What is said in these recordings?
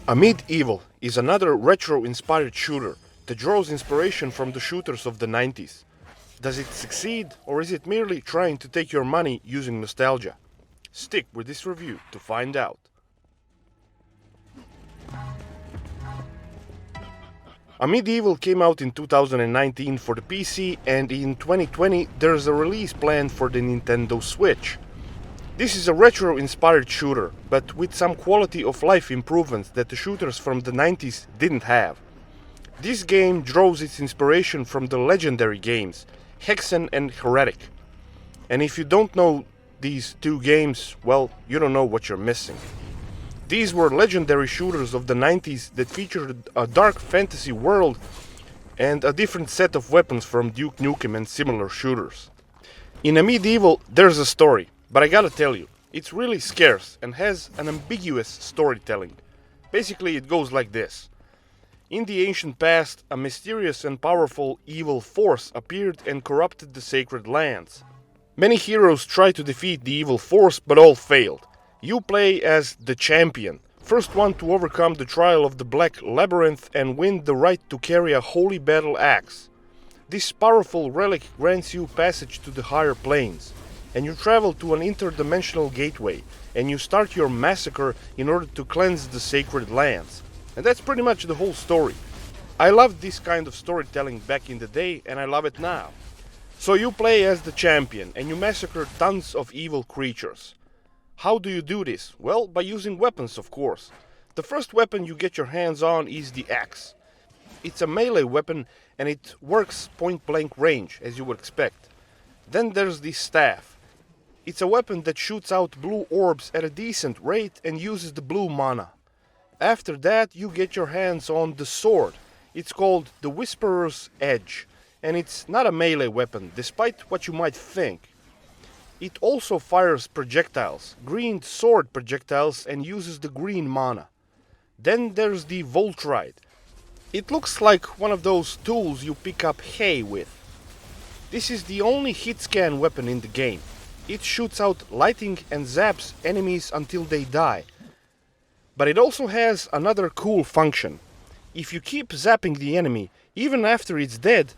AMID Evil is another retro-inspired shooter that draws inspiration from the shooters of the 90s. Does it succeed, or is it merely trying to take your money using nostalgia? Stick with this review to find out. AMID Evil came out in 2019 for the PC, and in 2020 there's a release planned for the Nintendo Switch. This is a retro-inspired shooter, but with some quality of life improvements that the shooters from the 90s didn't have. This game draws its inspiration from the legendary games, Hexen and Heretic. And if you don't know these two games, well, you don't know what you're missing. These were legendary shooters of the 90s that featured a dark fantasy world and a different set of weapons from Duke Nukem and similar shooters. In AMID Evil, there's a story. But I gotta tell you, it's really scarce and has an ambiguous storytelling. Basically, it goes like this. In the ancient past, a mysterious and powerful evil force appeared and corrupted the sacred lands. Many heroes tried to defeat the evil force, but all failed. You play as the champion, first one to overcome the trial of the Black Labyrinth and win the right to carry a holy battle axe. This powerful relic grants you passage to the higher planes, and you travel to an interdimensional gateway, and you start your massacre in order to cleanse the sacred lands. And that's pretty much the whole story. I loved this kind of storytelling back in the day, and I love it now. So you play as the champion, and you massacre tons of evil creatures. How do you do this? Well, by using weapons, of course. The first weapon you get your hands on is the axe. It's a melee weapon, and it works point-blank range, as you would expect. Then there's the staff. It's a weapon that shoots out blue orbs at a decent rate and uses the blue mana. After that, you get your hands on the sword. It's called the Whisperer's Edge, and it's not a melee weapon, despite what you might think. It also fires projectiles, green sword projectiles, and uses the green mana. Then there's the Voltride. It looks like one of those tools you pick up hay with. This is the only hit scan weapon in the game. It shoots out lighting and zaps enemies until they die. But it also has another cool function. If you keep zapping the enemy, even after it's dead,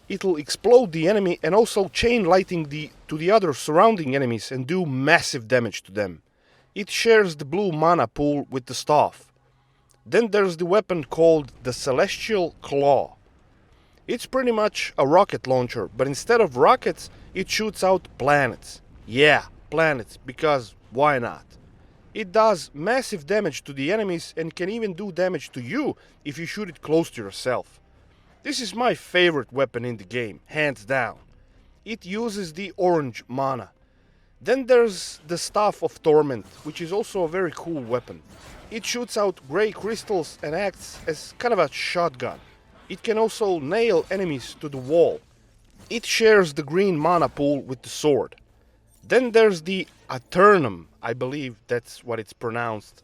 it'll explode the enemy and also chain lighting to the other surrounding enemies and do massive damage to them. It shares the blue mana pool with the staff. Then there's the weapon called the Celestial Claw. It's pretty much a rocket launcher, but instead of rockets, it shoots out planets. Yeah, planets, because why not? It does massive damage to the enemies and can even do damage to you if you shoot it close to yourself. This is my favorite weapon in the game, hands down. It uses the orange mana. Then there's the Staff of Torment, which is also a very cool weapon. It shoots out grey crystals and acts as kind of a shotgun. It can also nail enemies to the wall. It shares the green mana pool with the sword. Then there's the Aternum, I believe that's what it's pronounced.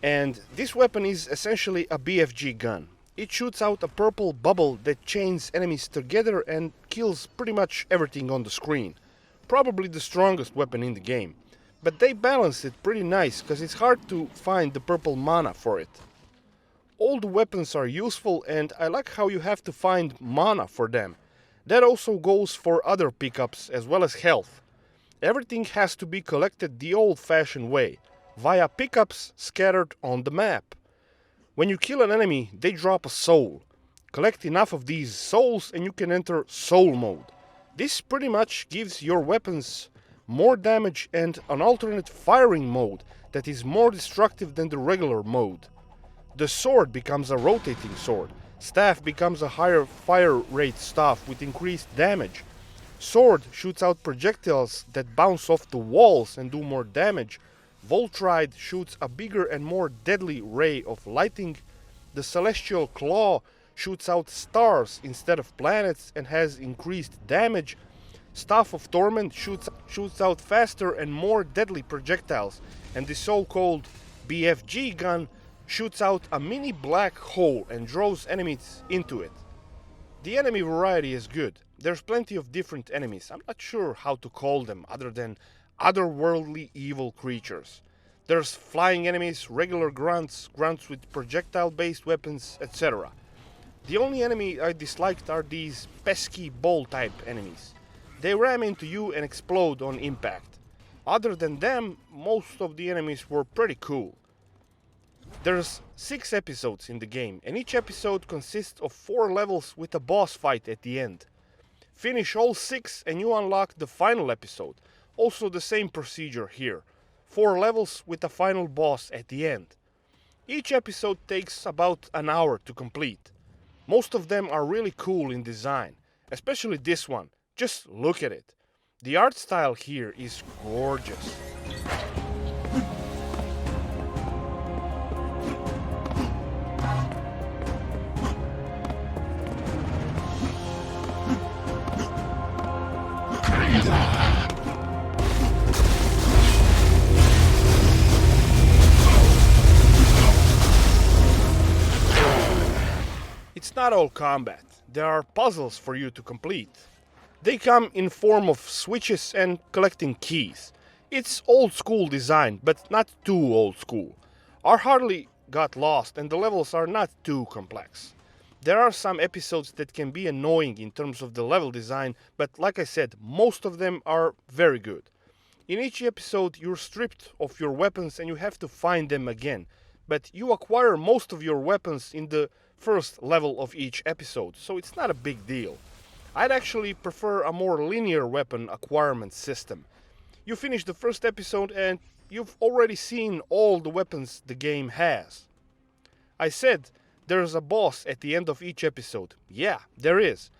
And this weapon is essentially a BFG gun. It shoots out a purple bubble that chains enemies together and kills pretty much everything on the screen. Probably the strongest weapon in the game. But they balanced it pretty nice, because it's hard to find the purple mana for it. All the weapons are useful, and I like how you have to find mana for them. That also goes for other pickups as well as health. Everything has to be collected the old-fashioned way, via pickups scattered on the map. When you kill an enemy, they drop a soul. Collect enough of these souls and you can enter soul mode. This pretty much gives your weapons more damage and an alternate firing mode that is more destructive than the regular mode. The sword becomes a rotating sword. Staff becomes a higher fire rate staff with increased damage. Sword shoots out projectiles that bounce off the walls and do more damage. Voltride shoots a bigger and more deadly ray of lighting. The Celestial Claw shoots out stars instead of planets and has increased damage. Staff of Torment shoots out faster and more deadly projectiles. And the so-called BFG gun shoots out a mini black hole and draws enemies into it. The enemy variety is good. There's plenty of different enemies. I'm not sure how to call them other than otherworldly evil creatures. There's flying enemies, regular grunts, grunts with projectile-based weapons, etc. The only enemy I disliked are these pesky ball-type enemies. They ram into you and explode on impact. Other than them, most of the enemies were pretty cool. There's 6 episodes in the game, and each episode consists of 4 levels with a boss fight at the end. Finish all 6 and you unlock the final episode. Also the same procedure here. 4 levels with a final boss at the end. Each episode takes about an hour to complete. Most of them are really cool in design, especially this one. Just look at it. The art style here is gorgeous. It's not all combat. There are puzzles for you to complete. They come in form of switches and collecting keys. It's old school design, but not too old school. I hardly got lost and the levels are not too complex. There are some episodes that can be annoying in terms of the level design, but like I said, most of them are very good. In each episode you're stripped of your weapons and you have to find them again, but you acquire most of your weapons in the first level of each episode, so it's not a big deal. I'd actually prefer a more linear weapon acquirement system. You finish the first episode and you've already seen all the weapons the game has. I said there's a boss at the end of each episode. Yeah, there is.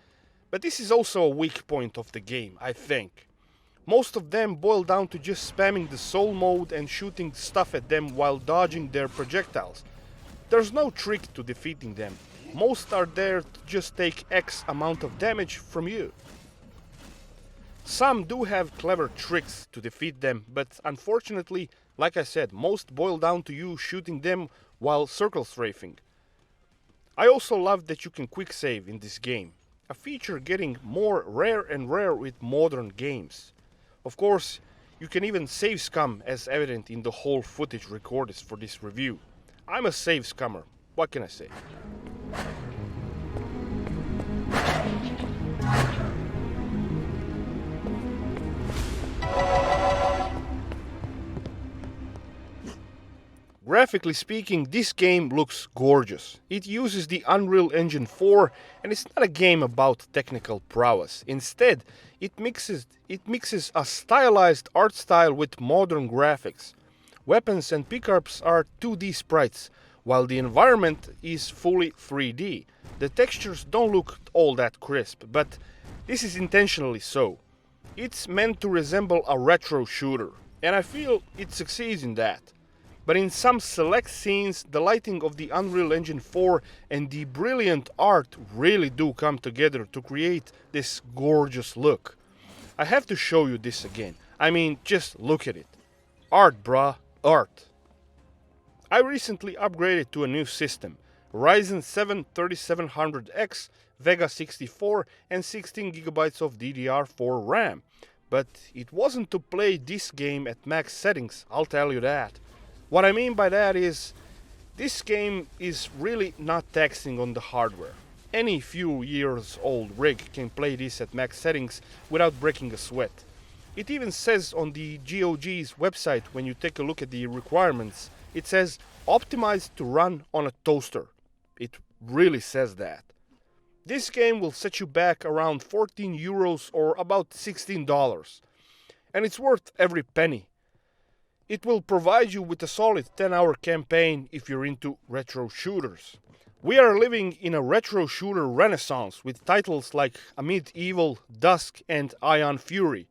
But this is also a weak point of the game, I think. Most of them boil down to just spamming the soul mode and shooting stuff at them while dodging their projectiles. There's no trick to defeating them. Most are there to just take X amount of damage from you. Some do have clever tricks to defeat them, but unfortunately, like I said, most boil down to you shooting them while circle strafing. I also love that you can quick save in this game, a feature getting more rare and rare with modern games. Of course, you can even save scum as evident in the whole footage recorded for this review. I'm a save scummer, what can I say? Graphically speaking, this game looks gorgeous. It uses the Unreal Engine 4 and it's not a game about technical prowess. Instead, it mixes a stylized art style with modern graphics. Weapons and pickups are 2D sprites, while the environment is fully 3D. The textures don't look all that crisp, but this is intentionally so. It's meant to resemble a retro shooter, and I feel it succeeds in that. But in some select scenes, the lighting of the Unreal Engine 4 and the brilliant art really do come together to create this gorgeous look. I have to show you this again. I mean, just look at it. Art, bruh, art. I recently upgraded to a new system, Ryzen 7 3700X, Vega 64 and 16GB of DDR4 RAM. But it wasn't to play this game at max settings, I'll tell you that. What I mean by that is, this game is really not taxing on the hardware. Any few years old rig can play this at max settings without breaking a sweat. It even says on the GOG's website, when you take a look at the requirements, it says optimized to run on a toaster. It really says that. This game will set you back around 14 euros or about $16. And it's worth every penny. It will provide you with a solid 10-hour campaign if you're into retro shooters. We are living in a retro shooter renaissance with titles like AMID Evil, Dusk and Ion Fury.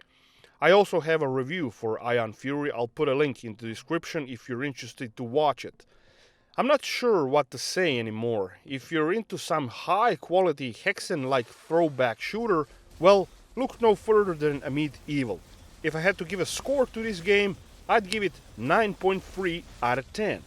I also have a review for Ion Fury. I'll put a link in the description if you're interested to watch it. I'm not sure what to say anymore. If you're into some high quality hexen-like throwback shooter, well, look no further than AMID Evil. If I had to give a score to this game, I'd give it 9.3 out of 10.